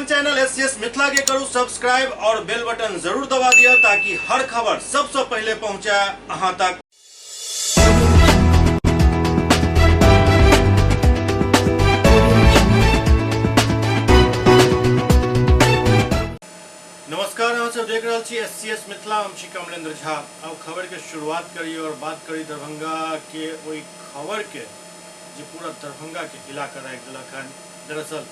अपन channel SCS Mithila के करू subscribe और बेल बटन जरूर दबा दिया ताकि हर खबर सबसे पहले पहुंचे अहां तक। नमस्कार, अहाँ सब देख रहे छी एससीएस मिथिला। हम छी कमलेंद्र झा। अब खबर के शुरुआत करी और बात करी दरभंगा के वही खबर के जो पूरा दरभंगा के इलाका राखि देलक हन। दरअसल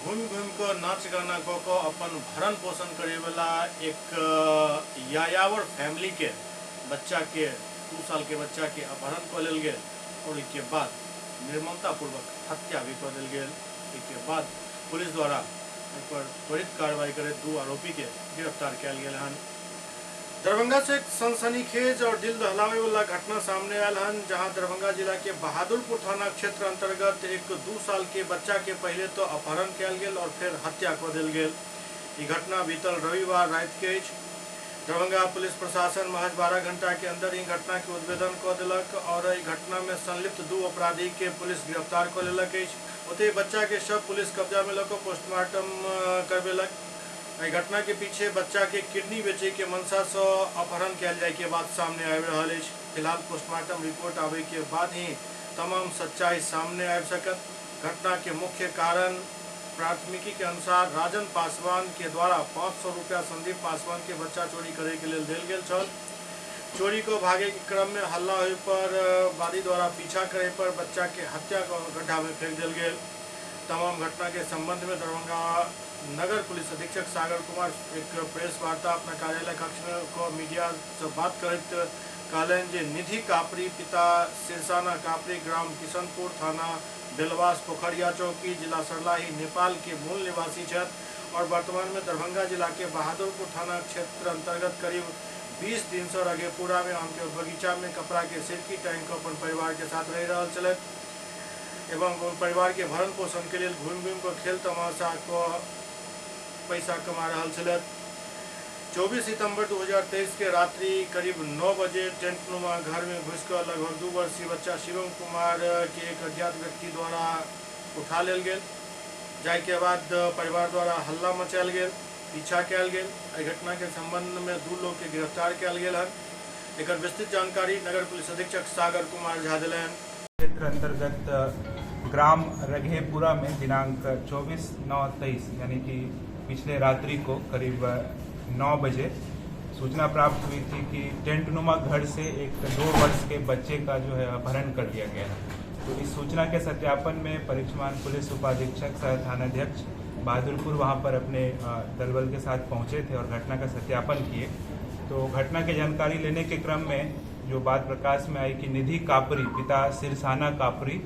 घूम कर नाच गाना कऽ अपन भरण पोषण करे वाला एक यायावर फैमिली के बच्चा के 2 साल के बच्चा के अपहरण कऽ लेल गेल और इसके बाद निर्ममता पूर्वक हत्या भी कऽ देल गेल। इसके बाद पुलिस द्वारा पर त्वरित कार्रवाई करे 2 आरोपी के गिरफ्तार किया गया हन। दरभंगा से एक सनसनीखेज और दिल दहलावे वाला घटना सामने आयल हन, जहां दरभंगा जिला के बहादुरपुर थाना क्षेत्र अंतर्गत एक 2 साल के बच्चा के पहले तो अपहरण किया गेल और फिर हत्या कऽ देल गेल। ई घटना बीतल रविवार रात के दरभंगा पुलिस प्रशासन महज 12 घंटा के अंदर ई घटना के उद्भेदन कऽ देलक और ई घटना में संलिप्त 2 अपराधी के पुलिस गिरफ्तार कऽ लेलक। ओते बच्चा के शव पुलिस कब्जा में लऽ पोस्टमार्टम करवेलक। एहि घटना के पीछे बच्चा के किडनी बेचे के मनसा से अपहरण किया जाए के बात सामने आबि रहल अछि। फिलहाल पोस्टमार्टम रिपोर्ट आवे के बाद ही तमाम सच्चाई सामने आबि सकत। घटना के मुख्य कारण प्राथमिकी के अनुसार राजन पासवान के द्वारा 500 रुपया संदीप पासवान के बच्चा चोरी करे के लिए देल गेल छल। चोरी को भागे के क्रम में हल्ला होने पर वादी द्वारा पीछा करे पर बच्चा के हत्या को गड्ढा में फेंक दिल गेल। तमाम घटना के संबंध में दरभंगा नगर पुलिस अधीक्षक सागर कुमार एक प्रेस वार्ता अपना कार्यालय कक्ष में को मीडिया से बात करते कहलन जे निधि कापरी पिता सिरसाना कापरी ग्राम किशनपुर थाना बेलवास पोखरिया चौकी जिला सरलाही नेपाल के मूल निवासी छथि और वर्तमान में दरभंगा जिला के बहादुरपुर थाना क्षेत्र अंतर्गत करीब 20 दिन से रघेपुरा में आम के बगीचा में कपड़ा के सिरकी टांग कर अपन परिवार के साथ रह रहा चल एवं परिवार के भरण पोषण के लिए घूम कर खेल तमाशा को पैसा कमा रहा चल। 24 सितंबर 2023 के रात्रि करीब 9 बजे टेंटनुमा घर में घुसकर लगभग 2 वर्षीय बच्चा शिवम कुमार के एक अज्ञात व्यक्ति द्वारा उठा लेल गेल। जाय के बाद परिवार द्वारा हल्ला मचायल गेल, पीछा कयल गेल। एहि घटना के संबंध में 2 लोग के गिरफ्तार कयल गेल हन। एकर विस्तृत जानकारी नगर पुलिस अधीक्षक सागर कुमार झा दिलन। क्षेत्र अंतर्गत ग्राम रघेपुरा में दिनांक 24/9/23 यानी कि पिछले रात्रि को करीब 9 बजे सूचना प्राप्त हुई थी कि टेंटनुमा घर से एक 2 वर्ष के बच्चे का जो है अपहरण कर लिया गया है। तो इस सूचना के सत्यापन में परिचमान पुलिस उपाधीक्षक सह थानाध्यक्ष बहादुरपुर वहां पर अपने दलबल के साथ पहुंचे थे और घटना का सत्यापन किए। तो घटना की जानकारी लेने के क्रम में जो बात प्रकाश में आई कि निधि कापरी पिता सिरसाना कापरी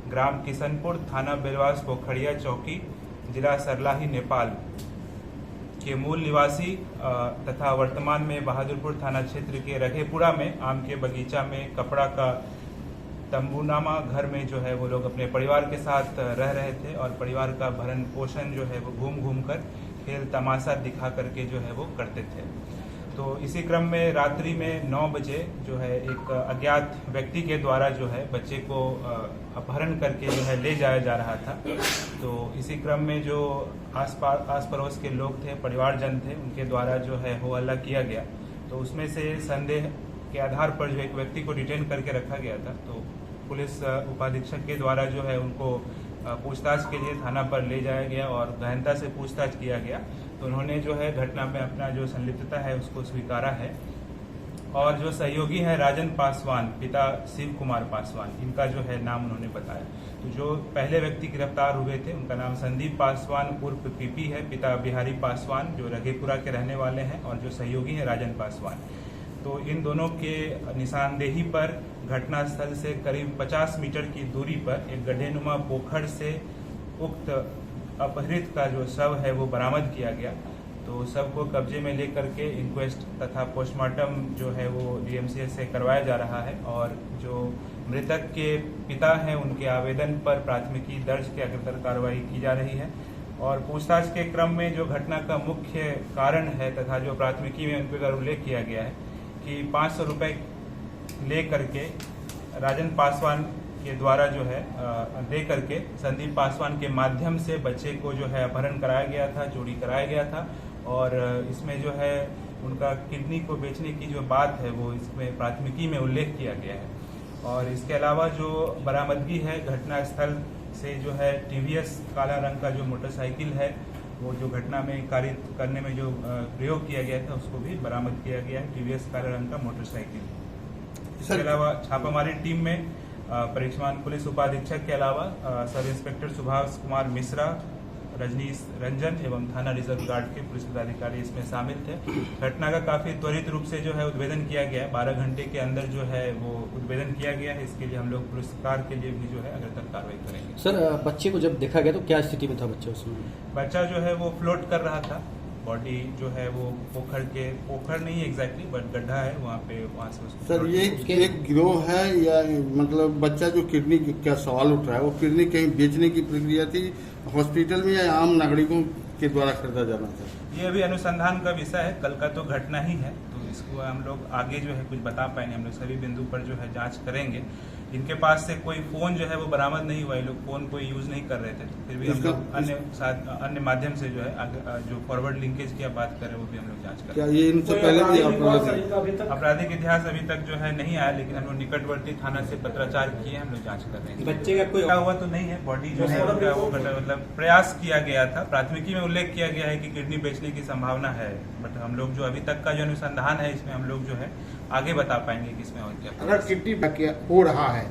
ग्राम किशनपुर थाना बेलवास पोखरिया चौकी जिला सरलाही नेपाल के मूल निवासी तथा वर्तमान में बहादुरपुर थाना क्षेत्र के रघेपुरा में आम के बगीचा में कपड़ा का तंबूनामा घर में जो है वो लोग अपने परिवार के साथ रह रहे थे और परिवार का भरण पोषण जो है वो घूम कर खेल तमाशा दिखा करके जो है वो करते थे। तो इसी क्रम में रात्रि में 9 बजे जो है एक अज्ञात व्यक्ति के द्वारा जो है बच्चे को अपहरण करके जो है ले जाया जा रहा था। तो इसी क्रम में जो आस पड़ोस के लोग थे, परिवारजन थे, उनके द्वारा जो है हो हल्ला किया गया। तो उसमें से संदेह के आधार पर जो एक व्यक्ति को डिटेन करके रखा गया था। तो पुलिस उपाधीक्षक के द्वारा जो है उनको पूछताछ के लिए थाना पर ले जाया गया और गहनता से पूछताछ किया गया। तो उन्होंने जो है घटना में अपना जो संलिप्तता है उसको स्वीकारा है और जो सहयोगी है राजन पासवान पिता शिव कुमार पासवान, इनका जो है नाम उन्होंने बताया। तो जो पहले व्यक्ति गिरफ्तार हुए थे उनका नाम संदीप पासवान उर्फ पीपी है, पिता बिहारी पासवान जो रघेपुरा के रहने वाले हैं और जो सहयोगी है राजन पासवान। तो इन दोनों के निशानदेही पर घटनास्थल से करीब 50 मीटर की दूरी पर एक गड्ढेनुमा पोखर से उक्त अपहृत का जो शव है वो बरामद किया गया। तो शव को कब्जे में लेकर के इंक्वेस्ट तथा पोस्टमार्टम जो है वो डीएमसीएच से करवाया जा रहा है और जो मृतक के पिता हैं उनके आवेदन पर प्राथमिकी दर्ज के अग्रतर कार्रवाई की जा रही है। और पूछताछ के क्रम में जो घटना का मुख्य कारण है तथा जो प्राथमिकी में उन पर उल्लेख किया गया है कि 500 रुपये ले करके राजन पासवान के द्वारा जो है दे करके संदीप पासवान के माध्यम से बच्चे को जो है अपहरण कराया गया था, चोरी कराया गया था। और इसमें जो है उनका किडनी को बेचने की जो बात है वो इसमें प्राथमिकी में उल्लेख किया गया है। और इसके अलावा जो बरामदगी है घटना स्थल से जो है टीवीएस काला रंग का जो मोटरसाइकिल है वो जो घटना में कार्य करने में जो प्रयोग किया गया था उसको भी बरामद किया गया है, टीवीएस काला रंग का मोटरसाइकिल। इसके अलावा छापामारी टीम में परीक्षमान पुलिस उपाधीक्षक के अलावा सब इंस्पेक्टर सुभाष कुमार मिश्रा, रजनीश रंजन एवं थाना रिजर्व गार्ड के पुलिस पदाधिकारी इसमें शामिल थे। घटना का काफी त्वरित रूप से जो है उद्भेदन किया गया है, 12 घंटे के अंदर जो है वो उद्भेदन किया गया है। इसके लिए हम लोग पुरस्कार के लिए भी जो है अग्रतर कार्रवाई करेंगे। सर, बच्चे को जब देखा गया तो क्या स्थिति में था बच्चा उस समय? बच्चा जो है वो फ्लोट कर रहा था, बॉडी जो है वो पोखर नहीं एग्जैक्टली बट गड्ढा है वहाँ से उसको। सर, ये एक गिरोह है या मतलब बच्चा जो किडनी क्या सवाल उठ रहा है, वो किडनी कहीं बेचने की प्रक्रिया थी हॉस्पिटल में या आम नागरिकों के द्वारा खरीदा जाना था? ये अभी अनुसंधान का विषय है, कल का तो घटना ही है, तो इसको हम लोग आगे जो है कुछ बता पाएंगे। हम लोग सभी बिंदु पर जो है जांच करेंगे। इनके पास से कोई फोन जो है वो बरामद नहीं हुआ, ये लोग फोन कोई यूज नहीं कर रहे थे, फिर भी हम लोग अन्य माध्यम से जो है जो फॉरवर्ड लिंकेज की आप बात कर रहे हैं वो भी हम लोग जांच कर क्या ये इनसे पहले भी आपराधिक इतिहास अभी तक जो है नहीं आया, लेकिन हम लोग निकटवर्ती थाना से पत्राचार किए, हम लोग जांच कर रहे हैं। बच्चे का कोई हुआ तो नहीं है, बॉडी जो है उनका वो मतलब प्रयास किया गया था, प्राथमिकी में उल्लेख किया गया है कि किडनी बेचने की संभावना है, बट हम लोग जो अभी तक का जो अनुसंधान है इसमें हम लोग जो है आगे बता पाएंगे कि इसमें और क्या। अगर किडनी हो रहा है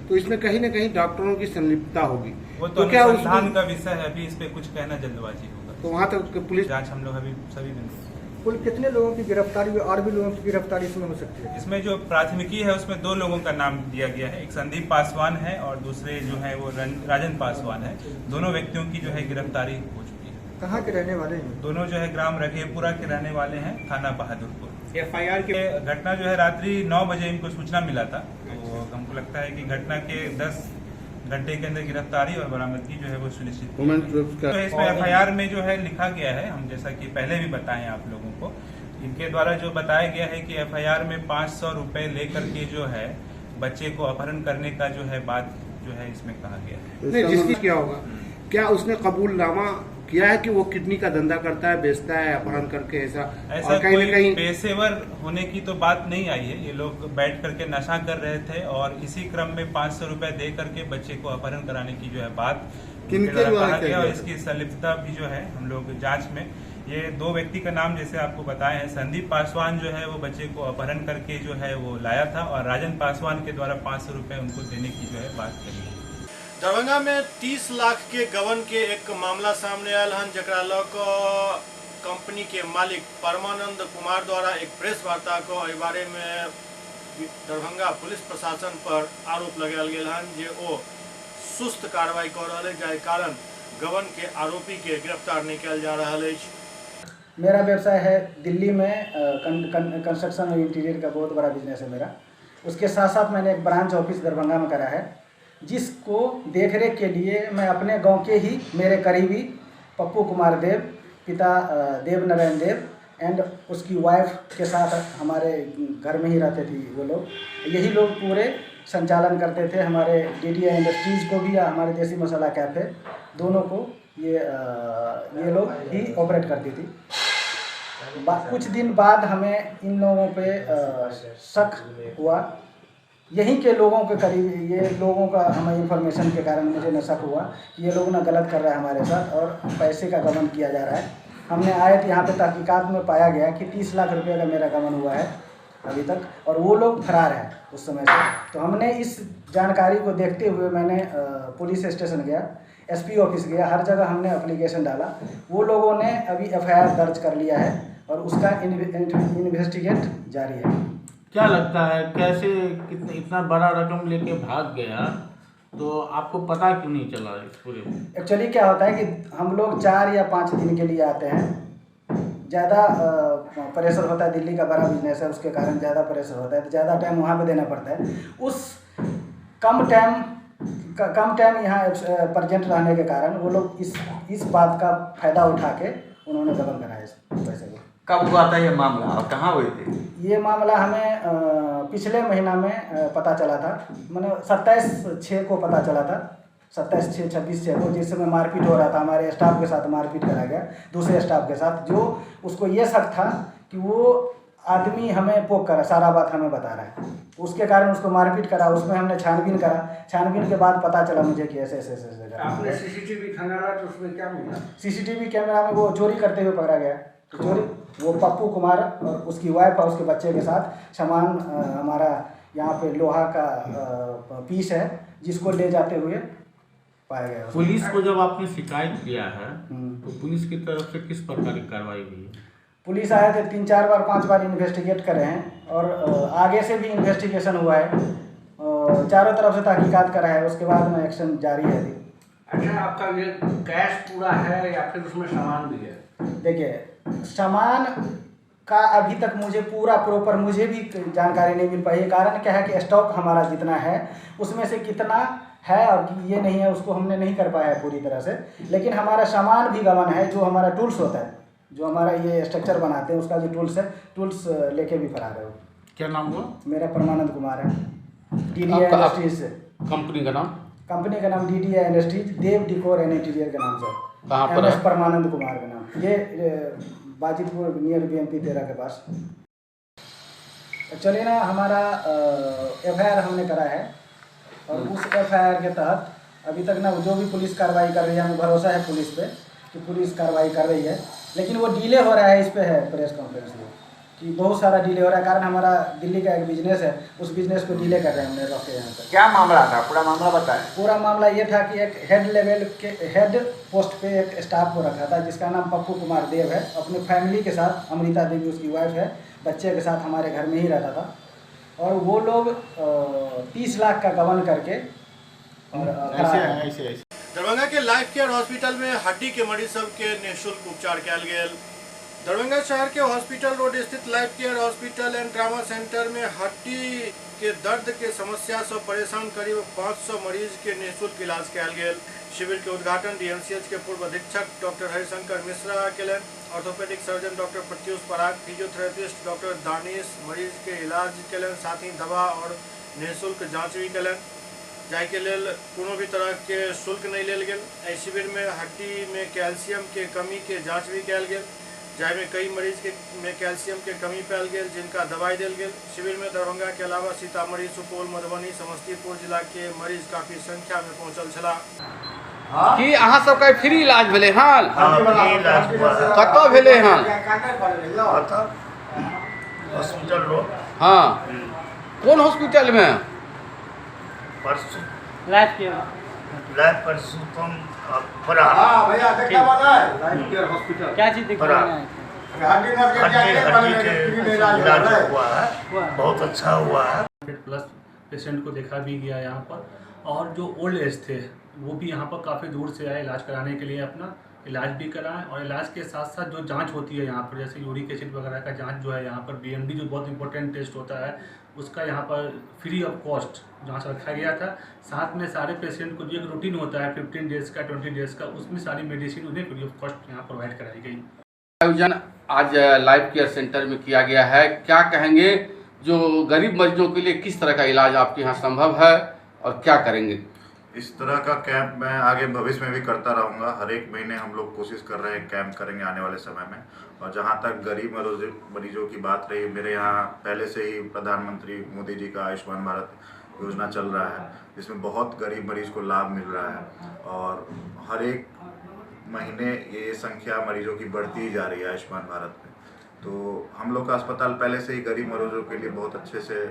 तो इसमें कहीं न कहीं डॉक्टरों की संलिप्तता होगी, वो तो क्या अनुसंधान का विषय है, अभी इस पे कुछ कहना जल्दबाजी होगा। तो वहाँ तक पुलिस जांच हम लोग अभी सभी बिंदु। कुल कितने लोगों की गिरफ्तारी हुई और भी लोगों की गिरफ्तारी इसमें हो सकती है? इसमें जो प्राथमिकी है उसमें 2 लोगों का नाम दिया गया है, एक संदीप पासवान है और दूसरे जो है वो राजन पासवान है। दोनों व्यक्तियों की जो है गिरफ्तारी हो चुकी है। कहाँ के रहने वाले हैं? दोनों जो है ग्राम रघेपुरा के रहने वाले हैं, थाना बहादुरपुर। FIR के घटना जो है रात्रि 9 बजे इनको सूचना मिला था, तो हमको लगता है कि घटना के 10 घंटे के अंदर गिरफ्तारी और बरामदगी जो है वो सुनिश्चित की गई। तो इसमें FIR में जो है लिखा गया है, हम जैसा कि पहले भी बताएं आप लोगों को, इनके द्वारा जो बताया गया है कि FIR में 500 रुपए लेकर के जो है बच्चे को अपहरण करने का जो है बात जो है इसमें कहा गया है। नहीं, जिसकी क्या होगा, क्या उसने कबूलनामा किया है कि वो किडनी का धंधा करता है, बेचता है अपहरण करके? ऐसा कहीं न कहीं पेशेवर होने की तो बात नहीं आई है। ये लोग बैठ करके नशा कर रहे थे और इसी क्रम में 500 रुपए दे करके बच्चे को अपहरण कराने की जो है बात किनके द्वारा कहा गया, और इसकी संलिप्तता भी जो है हम लोग जांच में ये 2 व्यक्ति का नाम जैसे आपको बताए हैं। संदीप पासवान जो है वो बच्चे को अपहरण करके जो है वो लाया था और राजन पासवान के द्वारा 500 रुपए उनको देने की जो है बात कही है। दरभंगा में 30 लाख के गबन के एक मामला सामने आयल हन, जकरा लऽ कऽ कंपनी के मालिक परमानंद कुमार द्वारा एक प्रेस वार्ता को एहि बारे में दरभंगा पुलिस प्रशासन पर आरोप लगायल गेल हन जे ओ सुस्त कार्रवाई कऽ रहल अछि, जाहि कारण गबन के आरोपी के गिरफ्तार नहीं कयल जा रहल अछि। मेरा व्यवसाय है दिल्ली में कंस्ट्रक्शन और इंटीरियर का बहुत बड़ा बिजनेस है मेरा। उसके साथ साथ मैंने एक ब्रांच ऑफिस दरभंगा में करा है, जिसको देखरेख के लिए मैं अपने गांव के ही मेरे करीबी पप्पू कुमार देव, पिता देव नारायण देव एंड उसकी वाइफ के साथ हमारे घर में ही रहते थे वो लोग। यही लोग पूरे संचालन करते थे, हमारे DDI इंडस्ट्रीज़ को भी या हमारे देसी मसाला कैफ़े दोनों को ये लोग ही ऑपरेट करती थी। कुछ दिन बाद हमें इन लोगों पे शक हुआ, यहीं के लोगों के करीब ये लोगों का हमें इन्फॉर्मेशन के कारण मुझे न शक हुआ कि ये लोग ना गलत कर रहा है हमारे साथ और पैसे का गबन किया जा रहा है। हमने आए तो यहाँ पे तहकीकात में पाया गया कि 30 लाख रुपए का मेरा गबन हुआ है अभी तक, और वो लोग फरार हैं उस समय से। तो हमने इस जानकारी को देखते हुए मैंने पुलिस स्टेशन गया, SP ऑफिस गया, हर जगह हमने एप्लीकेशन डाला। वो लोगों ने अभी FIR दर्ज कर लिया है और उसका इन्वेस्टिगेट जारी है। क्या लगता है कैसे इतना बड़ा रकम लेके भाग गया, तो आपको पता क्यों नहीं चला इस पूरे? एक्चुअली क्या होता है कि हम लोग 4 या 5 दिन के लिए आते हैं, ज़्यादा प्रेशर होता है, दिल्ली का बड़ा बिजनेस है उसके कारण ज़्यादा प्रेशर होता है, तो ज़्यादा टाइम वहाँ पे देना पड़ता है। उस कम टाइम यहाँ प्रेजेंट रहने के कारण वो लोग इस बात का फ़ायदा उठा के उन्होंने गबन कराया इस पैसे को। कब हुआ था ये मामला और कहाँ हुए थे? ये मामला हमें पिछले महीना में पता चला था, मैंने 27/6 को पता चला था, 27/6/26 को, जिस समय मारपीट हो रहा था, हमारे स्टाफ के साथ मारपीट करा गया, दूसरे स्टाफ के साथ, जो उसको ये शक था कि वो आदमी हमें पोक करा, सारा बात हमें बता रहा है, उसके कारण उसको मारपीट करा। उसमें हमने छानबीन करा, छानबीन के बाद पता चला मुझे कि ऐसे ऐसे ऐसे आपने सीसीटीवी खंगाला तो उसमें क्या मिला? सीसीटीवी कैमरा में वो चोरी करते हुए पकड़ा गया। तो चोरी वो पप्पू कुमार और उसकी वाइफ और उसके बच्चे के साथ सामान हमारा यहाँ पे लोहा का पीस है, जिसको ले जाते हुए पाया गया। पुलिस को जब आपने शिकायत किया है तो पुलिस की तरफ से किस प्रकार की कार्रवाई हुई है? पुलिस आए थे 3-4 बार 5 बार इन्वेस्टिगेट करे हैं और आगे से भी इन्वेस्टिगेशन हुआ है, चारों तरफ से तहकीकात करा है, उसके बाद में एक्शन जारी है अभी। अच्छा, आपका ये कैश पूरा है या फिर उसमें सामान भी है? देखिए, सामान का अभी तक मुझे पूरा प्रॉपर मुझे भी जानकारी नहीं मिल पाई है। कारण क्या है कि स्टॉक हमारा जितना है उसमें से कितना है और ये नहीं है, उसको हमने नहीं कर पाया है पूरी तरह से। लेकिन हमारा सामान भी गवन है, जो हमारा टूल्स होता है, जो हमारा ये स्ट्रक्चर बनाते हैं उसका जो टूल्स है, टूल्स लेके भी फरार है वो। क्या नाम हुआ? मेरा परमानंद कुमार है, DDI इंडस्ट्रीज से। कंपनी का नाम? कंपनी का नाम DDI industries, Dev decor and interior के नाम से। कहाँ पर है? परमानंद कुमार का नाम। ये बाजितपुर नियर BMP 13 के पास। चलिए ना, हमारा FIR हमने करा है और उस FIR के तहत अभी तक ना जो भी पुलिस कार्रवाई कर रही है, हमें भरोसा है पुलिस पे कि पुलिस कार्रवाई कर रही है, लेकिन वो डिले हो रहा है। इस पे है प्रेस कॉन्फ्रेंस में कि बहुत सारा डिले हो रहा है, कारण हमारा दिल्ली का एक बिजनेस है, उस बिजनेस को डिले कर रहे हैं हमने रखे यहाँ पर। क्या मामला था? पूरा मामला बताएं। पूरा मामला ये था कि एक हेड लेवल के हेड पोस्ट पे एक स्टाफ को रखा था, जिसका नाम पप्पू कुमार देव है, अपने फैमिली के साथ, अमृता देवी उसकी वाइफ है, बच्चे के साथ हमारे घर में ही रहता था। और वो लोग 30 लाख का गबन करके और ऐसे दरभंगा के लाइफ केयर हॉस्पिटल में हड्डी के मरीज सब के निःशुल्क उपचार कयल गेल। दरभंगा शहर के हॉस्पिटल रोड स्थित life care hospital and trauma centre में हड्डी के दर्द के समस्या से परेशान करीब 500 मरीज के निःशुल्क इलाज कयल गेल। शिविर के उद्घाटन DMCH के पूर्व अधीक्षक डॉक्टर हरिशंकर मिश्रा केलन, orthopaedic surgeon doctor Pratyush Parag, physiotherapist doctor Danish मरीज के इलाज केलन, साथ ही दवा और निःशुल्क जाँच भी केलन, जाय के लेल कोनो भी तरह के शुल्क नहीं लेल गेल। एहि शिविर में हड्डी में कैल्शियम के कमी के जाँच भी कयल गेल, जाय में कई मरीज में कैल्शियम के कमी पायल गेल, जिनका दवाई देल गेल। शिविर में दरभंगा के अलावा सीतामढ़ी, सुपौल, मधुबनी, समस्तीपुर जिला के मरीज काफी संख्या में पहुंचल छला। कि अहाँ सबके फ्री इलाज भेलै हन? कतऽ भेलै हन? Hospital road. हाँ, कोन हॉस्पिटल में? लाइफ परसुतम फरा। भैया देखा वाला है लाइफ केयर हॉस्पिटल। क्या चीज़ दिखा रहे हैं? इलाज हुआ है, बहुत अच्छा हुआ है। 100+ पेशेंट को देखा भी गया यहाँ पर, और जो ओल्ड एज थे वो भी यहाँ पर काफ़ी दूर से आए इलाज कराने के लिए, अपना इलाज भी कराएं। और इलाज के साथ साथ जो जांच होती है यहाँ पर, जैसे यूरिक एसिड वगैरह का जांच जो है यहाँ पर, BMD जो बहुत इंपॉर्टेंट टेस्ट होता है, उसका यहाँ पर फ्री ऑफ कॉस्ट जांच रखा गया था। साथ में सारे पेशेंट को जो एक रूटीन होता है 15 डेज़ का, 20 डेज़ का, उसमें सारी मेडिसिन उन्हें फ्री ऑफ कॉस्ट यहाँ प्रोवाइड कराई गई। आयोजन आज लाइफ केयर सेंटर में किया गया है, क्या कहेंगे? जो गरीब मरीजों के लिए किस तरह का इलाज आपके यहाँ संभव है और क्या करेंगे? इस तरह का कैंप मैं आगे भविष्य में भी करता रहूँगा। हर एक महीने हम लोग कोशिश कर रहे हैं, कैंप करेंगे आने वाले समय में। और जहाँ तक गरीब मरीजों की बात रही, मेरे यहाँ पहले से ही प्रधानमंत्री मोदी जी का आयुष्मान भारत योजना चल रहा है, जिसमें बहुत गरीब मरीज को लाभ मिल रहा है। और हर एक महीने ये संख्या मरीजों की बढ़ती ही जा रही है आयुष्मान भारत में। तो हम लोग का अस्पताल पहले से ही गरीब मरीजों के लिए बहुत अच्छे से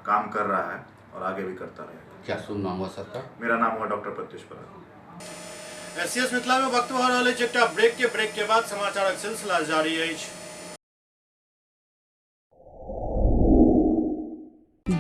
काम कर रहा है और आगे भी करता रहेगा। क्या शुभ नाम हुआ सबका? मेरा नाम हुआ डॉक्टर प्रत्युष पराग। SCS मिथिला में वक्त भऽ रहल अछि एकटा ब्रेक के बाद समाचारक सिलसिला जारी अछि।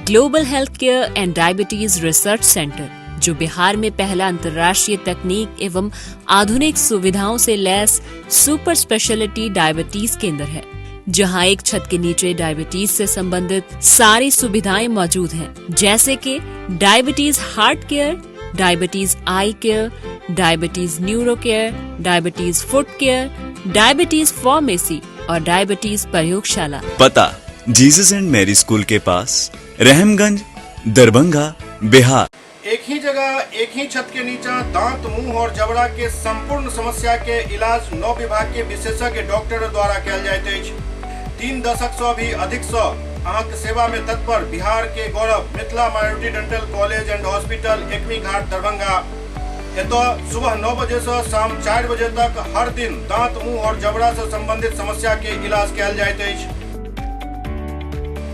Global health care and diabetes research centre, जो बिहार में पहला अंतर्राष्ट्रीय तकनीक एवं आधुनिक सुविधाओं से लैस सुपर स्पेशलिटी डायबिटीज केंद्र है, जहां एक छत के नीचे डायबिटीज से संबंधित सारी सुविधाएं मौजूद हैं, जैसे कि diabetes heart care, diabetes eye care, diabetes neuro care, diabetes foot care, diabetes pharmacy, और डायबिटीज प्रयोगशाला। पता जीसस एंड मैरी स्कूल के पास, रहमगंज, दरभंगा, बिहार। एक ही जगह एक ही छत के नीचे दांत, मुंह और जबड़ा के संपूर्ण समस्या के इलाज 9 विभाग के विशेषज्ञ डॉक्टर द्वारा कयल जाइत अछि। 3 दशक से भी अधिक से अहाँक सेवा में तत्पर बिहार के गौरव Mithila minority dental college and hospital, Ekmi Ghat, Darbhanga. एतो सुबह 9 बजे से शाम 4 बजे तक हर दिन दांत, मुंह और जबड़ा से संबंधित समस्या के इलाज कयल जाइत अछि।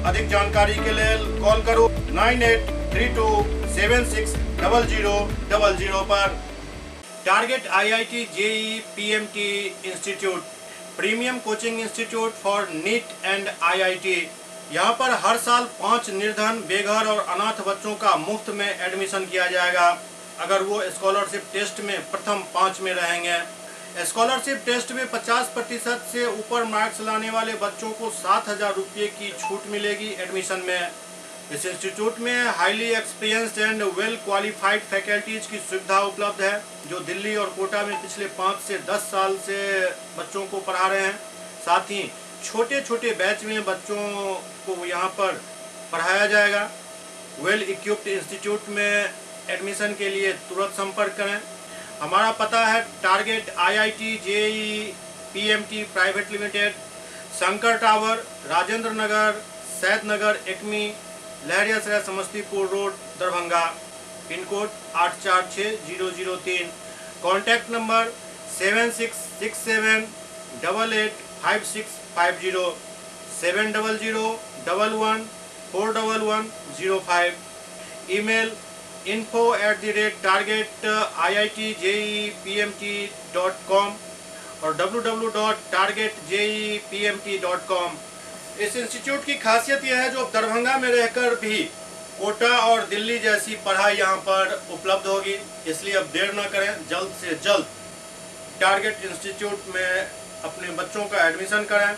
अधिक जानकारी के लिए कॉल करू 9832760000 पर। Target IIT JEE PMT institute, premium coaching institute for neat and IIT। यहाँ पर हर साल 5 निर्धन, बेघर और अनाथ बच्चों का मुफ्त में एडमिशन किया जाएगा अगर वो स्कॉलरशिप टेस्ट में प्रथम 5 में रहेंगे। स्कॉलरशिप टेस्ट में 50% से ऊपर मार्क्स लाने वाले बच्चों को 7,000 रुपये की छूट मिलेगी एडमिशन में। इस इंस्टीट्यूट में highly experienced and well qualified faculties की सुविधा उपलब्ध है, जो दिल्ली और कोटा में पिछले 5 से 10 साल से बच्चों को पढ़ा रहे हैं। साथ ही छोटे छोटे बैच में बच्चों को यहाँ पर पढ़ाया जाएगा। वेल इक्विप्ड इंस्टीट्यूट में एडमिशन के लिए तुरंत संपर्क करें। हमारा पता है target IIT JEE PMT private limited, Shankar tower, Rajendra Nagar, Said Nagar, Ekmi, Laheriasarai, Samastipur road, Darbhanga. Pin code 846003। Contact number 7667885650, 70011141105। Email info@target-iitjeepmt.com और www.targetjeepmt.com। इस इंस्टीट्यूट की खासियत यह है जो दरभंगा में रहकर भी कोटा और दिल्ली जैसी पढ़ाई यहाँ पर उपलब्ध होगी। इसलिए अब देर न करें, जल्द से जल्द टारगेट इंस्टीट्यूट में अपने बच्चों का एडमिशन करें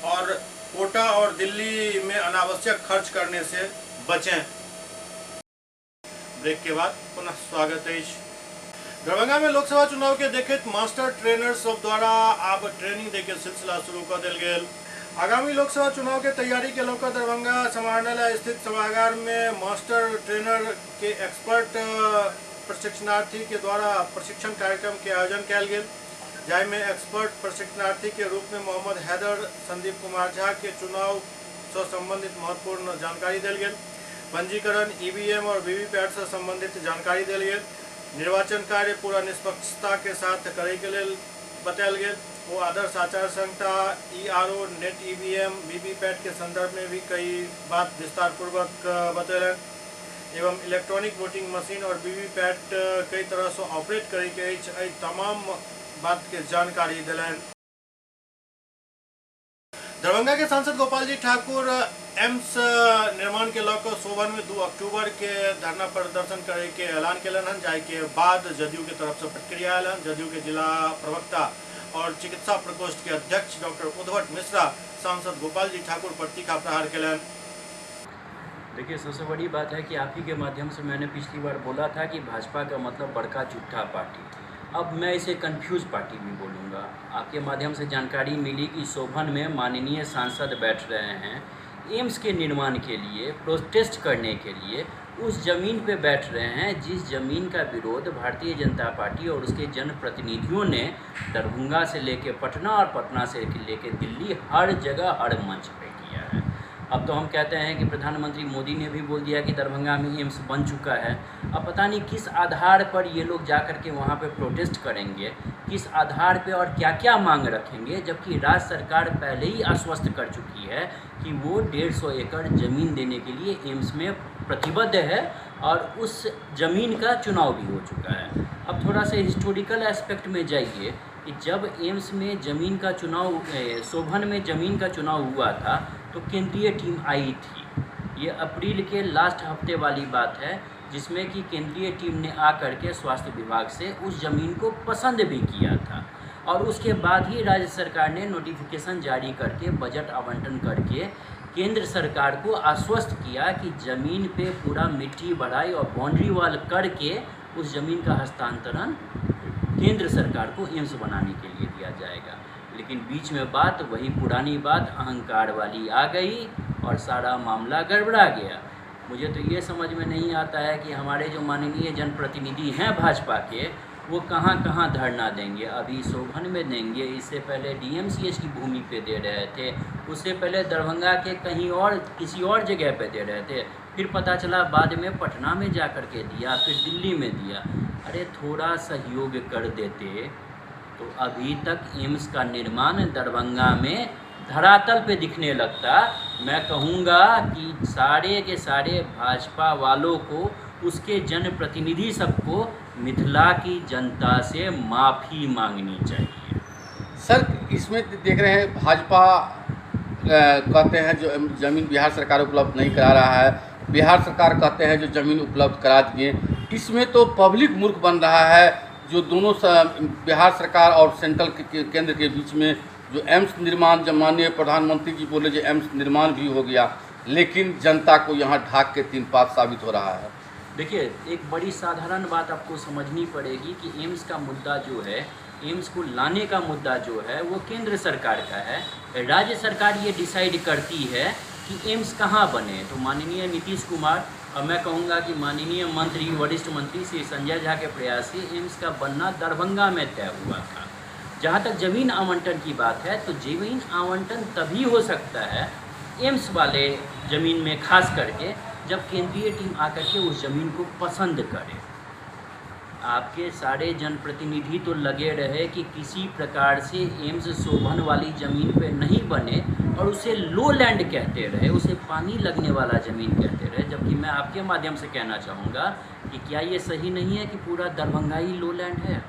और कोटा और दिल्ली में अनावश्यक खर्च करने से बचें। ब्रेक के बाद पुनः स्वागत है। दरभंगा में लोकसभा चुनाव के देखित मास्टर ट्रेनर सब द्वारा अब ट्रेनिंग देके सिलसिला शुरू कर दिल गेल। आगामी लोकसभा चुनाव के तैयारी के लेकर दरभंगा समाहरणालय स्थित सभागार में मास्टर ट्रेनर के एक्सपर्ट प्रशिक्षणार्थी के द्वारा प्रशिक्षण कार्यक्रम के आयोजन किया गेल, जाहि में एक्सपर्ट प्रशिक्षणार्थी के रूप में मोहम्मद हैदर संदीप कुमार झा के चुनाव से संबंधित महत्वपूर्ण जानकारी दिल गेल। पंजीकरण, EVM और VVPAT से संबंधित जानकारी दिल गेल। निर्वाचन कार्य पूरा निष्पक्षता के साथ करे के लिए बतायल गेल। वो आदर्श आचार संहिता, ERO, नेट EVM, VVPAT के संदर्भ में भी कई बात विस्तार पूर्वक बतैलन एवं इलेक्ट्रॉनिक वोटिंग मशीन और VVPAT कई तरह से ऑपरेट करे के तमाम बात के जानकारी दिलन। दरभंगा के सांसद गोपाल जी ठाकुर एम्स निर्माण के लेकर सोभन में 2 अक्टूबर के धरना प्रदर्शन करे के ऐलान केलन हन, जाहि के बाद जदयू के तरफ से प्रतिक्रिया आयल। जदयू के जिला प्रवक्ता और चिकित्सा प्रकोष्ठ के अध्यक्ष डॉक्टर उद्भट मिश्रा सांसद गोपाल जी ठाकुर पर तीखा प्रहार केलन। देखिए, सबसे बड़ी बात है कि आप ही के माध्यम से मैंने पिछली बार बोला था कि भाजपा का मतलब बड़का झूठा पार्टी। अब मैं इसे कंफ्यूज पार्टी भी बोलूँगा। आपके माध्यम से जानकारी मिली कि सोभन में माननीय सांसद बैठ रहे हैं एम्स के निर्माण के लिए, प्रोटेस्ट करने के लिए उस ज़मीन पे बैठ रहे हैं जिस ज़मीन का विरोध भारतीय जनता पार्टी और उसके जनप्रतिनिधियों ने दरभंगा से लेके पटना और पटना से लेके दिल्ली हर जगह हर मंच पे किया है। अब तो हम कहते हैं कि प्रधानमंत्री मोदी ने भी बोल दिया कि दरभंगा में एम्स बन चुका है। अब पता नहीं किस आधार पर ये लोग जा कर के वहाँ पे प्रोटेस्ट करेंगे, किस आधार पे और क्या क्या मांग रखेंगे, जबकि राज्य सरकार पहले ही आश्वस्त कर चुकी है कि वो 150 एकड़ ज़मीन देने के लिए एम्स में प्रतिबद्ध है और उस ज़मीन का चुनाव भी हो चुका है। अब थोड़ा सा हिस्टोरिकल एस्पेक्ट में जाइए कि जब एम्स में ज़मीन का चुनाव, सोभन में ज़मीन का चुनाव हुआ था तो केंद्रीय टीम आई थी। ये अप्रैल के लास्ट हफ्ते वाली बात है, जिसमें कि केंद्रीय टीम ने आकर के स्वास्थ्य विभाग से उस ज़मीन को पसंद भी किया था और उसके बाद ही राज्य सरकार ने नोटिफिकेशन जारी करके बजट आवंटन करके केंद्र सरकार को आश्वस्त किया कि ज़मीन पे पूरा मिट्टी बढ़ाई और बाउंड्री वॉल करके उस ज़मीन का हस्तांतरण केंद्र सरकार को एम्स बनाने के लिए दिया जाएगा। लेकिन बीच में बात वही पुरानी बात अहंकार वाली आ गई और सारा मामला गड़बड़ा गया। मुझे तो ये समझ में नहीं आता है कि हमारे जो माननीय जनप्रतिनिधि हैं भाजपा के, वो कहाँ कहाँ धरना देंगे। अभी सोभन में देंगे, इससे पहले DMCH की भूमि पे दे रहे थे, उससे पहले दरभंगा के कहीं और किसी और जगह पे दे रहे थे, फिर पता चला बाद में पटना में जा कर के दिया, फिर दिल्ली में दिया। अरे थोड़ा सहयोग कर देते तो अभी तक एम्स का निर्माण दरभंगा में धरातल पे दिखने लगता। मैं कहूँगा कि सारे के सारे भाजपा वालों को, उसके जनप्रतिनिधि सबको मिथिला की जनता से माफ़ी मांगनी चाहिए। सर, इसमें देख रहे हैं भाजपा कहते हैं जो ज़मीन बिहार सरकार उपलब्ध नहीं करा रहा है, बिहार सरकार कहते हैं जो ज़मीन उपलब्ध करा दिए। इसमें तो पब्लिक मूर्ख बन रहा है, जो दोनों बिहार सरकार और सेंट्रल केंद्र के बीच में जो एम्स निर्माण, जब माननीय प्रधानमंत्री जी बोले जो एम्स निर्माण भी हो गया, लेकिन जनता को यहाँ ढाक के तीन पात साबित हो रहा है। देखिए, एक बड़ी साधारण बात आपको समझनी पड़ेगी कि एम्स का मुद्दा जो है, एम्स को लाने का मुद्दा जो है वो केंद्र सरकार का है। राज्य सरकार ये डिसाइड करती है कि एम्स कहाँ बने। तो माननीय नीतीश कुमार और मैं कहूँगा कि माननीय मंत्री, वरिष्ठ मंत्री श्री संजय झा के प्रयास से एम्स का बनना दरभंगा में तय हुआ था। जहाँ तक ज़मीन आवंटन की बात है, तो ज़मीन आवंटन तभी हो सकता है एम्स वाले ज़मीन में खास करके जब केंद्रीय टीम आकर के उस ज़मीन को पसंद करे। आपके सारे जनप्रतिनिधि तो लगे रहे कि किसी प्रकार से एम्स शोभन वाली ज़मीन पे नहीं बने और उसे लो लैंड कहते रहे, उसे पानी लगने वाला ज़मीन कहते रहे। जबकि मैं आपके माध्यम से कहना चाहूँगा कि क्या ये सही नहीं है कि पूरा दरभंगा ही लो लैंड है?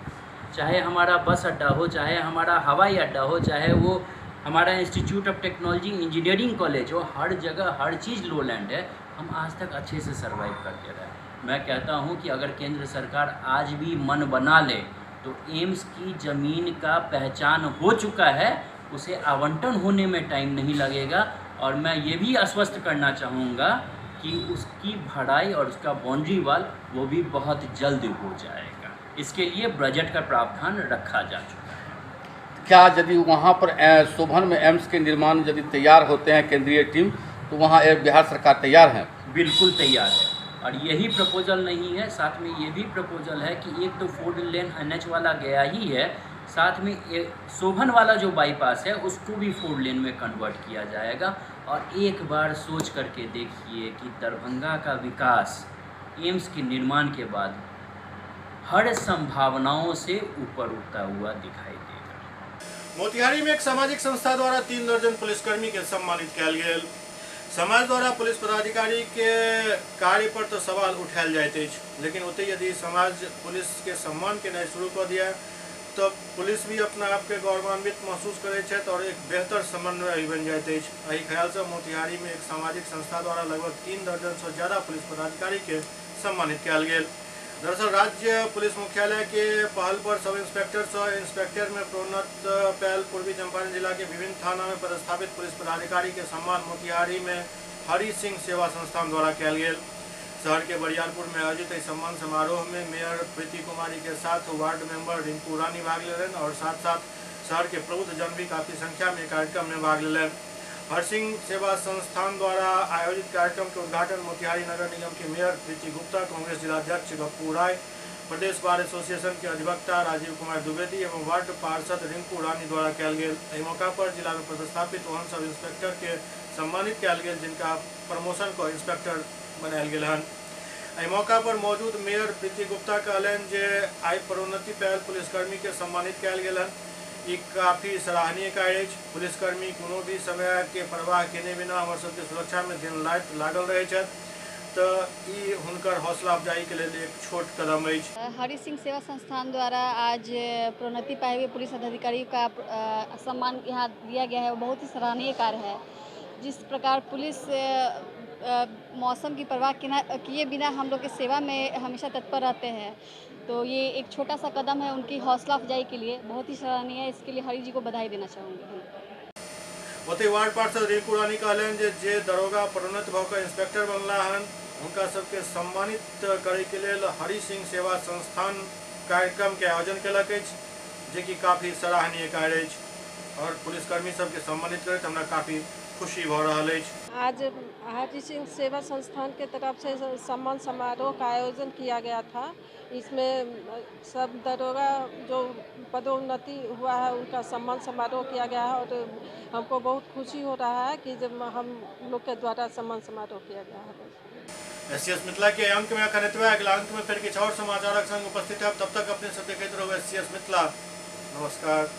चाहे हमारा बस अड्डा हो, चाहे हमारा हवाई अड्डा हो, चाहे वो हमारा institute of technology engineering college हो, हर जगह हर चीज़ लो लैंड है। हम आज तक अच्छे से सर्वाइव करते रहे। मैं कहता हूं कि अगर केंद्र सरकार आज भी मन बना ले तो एम्स की ज़मीन का पहचान हो चुका है, उसे आवंटन होने में टाइम नहीं लगेगा। और मैं ये भी आश्वस्त करना चाहूँगा कि उसकी भराई और उसका बाउंड्री वाल वो भी बहुत जल्द हो जाएगा। इसके लिए बजट का प्रावधान रखा जा चुका है। क्या यदि वहाँ पर शोभन में एम्स के निर्माण यदि तैयार होते हैं केंद्रीय टीम, तो वहाँ बिहार सरकार तैयार है? बिल्कुल तैयार है। और यही प्रपोजल नहीं है, साथ में ये भी प्रपोजल है कि एक तो 4 लेन NH वाला गया ही है, साथ में शोभन वाला जो बाईपास है उसको भी 4 लेन में कन्वर्ट किया जाएगा। और एक बार सोच करके देखिए कि दरभंगा का विकास एम्स के निर्माण के बाद हर संभावनाओं से ऊपर उठता हुआ दिखाई देगा। मोतिहारी में एक सामाजिक संस्था द्वारा 3 दर्जन पुलिसकर्मी के सम्मानित कयल गेल। समाज द्वारा पुलिस पदाधिकारी के कार्य पर तो सवाल उठायल जाइत अछि, लेकिन ओते यदि समाज पुलिस के सम्मान केनाइ शुरू कर दिया तो पुलिस भी अपना आप के गौरवान्वित महसूस करैत छथि और एक बेहतर समन्वय बन जाइत अछि। एहि ख्याल से मोतिहारी में एक सामाजिक संस्था द्वारा लगभग 3 दर्जन से ज्यादा पुलिस पदाधिकारी के सम्मानित कयल गेल। दरअसल राज्य पुलिस मुख्यालय के पहल पर सब इंस्पेक्टर से इंस्पेक्टर में प्रोन्नत पहल पूर्वी चंपारण जिला के विभिन्न थाना में पदस्थापित पुलिस पदाधिकारी के सम्मान मोतिहारी में हरि सिंह सेवा संस्थान द्वारा कयल गेल। शहर के बरियारपुर में आयोजित इस सम्मान समारोह में मेयर प्रीति कुमारी के साथ वार्ड मेंबर रिंकू रानी भाग लेलन और साथ साथ शहर के प्रबुद्ध जन भी काफी संख्या में कार्यक्रम में भाग लेलन। हर सिंह सेवा संस्थान द्वारा आयोजित कार्यक्रम के उद्घाटन मोतिहारी नगर निगम के मेयर प्रीति गुप्ता, कांग्रेस जिलाध्यक्ष गप्पू राय, प्रदेश बार एसोसिएशन के अधिवक्ता राजीव कुमार द्विवेदी एवं वार्ड पार्षद रिंकू रानी द्वारा कयल गेल। एहि मौका पर जिला में पदस्थापित ओहन सब इंस्पेक्टर के सम्मानित कयल गेल जिनका प्रमोशन को इंस्पेक्टर बनायल गेल हन। एहि मौका पर मौजूद मेयर प्रीति गुप्ता कहलन जे आइ प्रोन्नति पहल पुलिसकर्मी के सम्मानित कयल गेल हन। ई काफी सराहनीय कार्य अछि। पुलिसकर्मी कोनो भी समय के परवाह केने बिना हमर सबके सुरक्षा में दिन रात लागल रहै छथि, तो ई हुनकर हौसला अफजाई के लिए एक छोट कदम अछि। हरि सिंह सेवा संस्थान द्वारा आज प्रोन्नति पाए हुए पुलिस अधिकारियों का सम्मान यहाँ दिया गया है, वो बहुत ही सराहनीय कार्य है। जिस प्रकार पुलिस मौसम की परवाह किए बिना हम लोग की सेवा में हमेशा तत्पर रहते हैं, तो ये एक छोटा सा कदम है उनकी हौसला अफजाई के लिए, बहुत ही सराहनीय है। इसके लिए हरि जी को बधाई देना चाहूँगी। ओते वार्ड पार्षद रिंकू रानी कहलन जे दरोगा प्रोन्नत भऽ इंस्पेक्टर बनला हन, हुनका सबके सम्मानित करे के लेल हरि सिंह सेवा संस्थान कार्यक्रम के आयोजन केलक अछि, जे कि काफी सराहनीय कार्य अछि। और पुलिसकर्मी सबके सम्मानित करैत हमरा काफी खुशी भऽ रहल अछि। आज हाजी सिंह सेवा संस्थान के तरफ से सम्मान समारोह का आयोजन किया गया था। इसमें सब दरोगा जो पदोन्नति हुआ है उनका सम्मान समारोह किया गया है और हमको बहुत खुशी हो रहा है कि जब हम लोग के द्वारा सम्मान समारोह किया गया है। SCS मिथिला के अंक में अखन एतबे, अगिला अंक में फिर किछु और समाचारक संग उपस्थित है। तब तक अपने सब देखैत रहू SCS मिथिला। नमस्कार।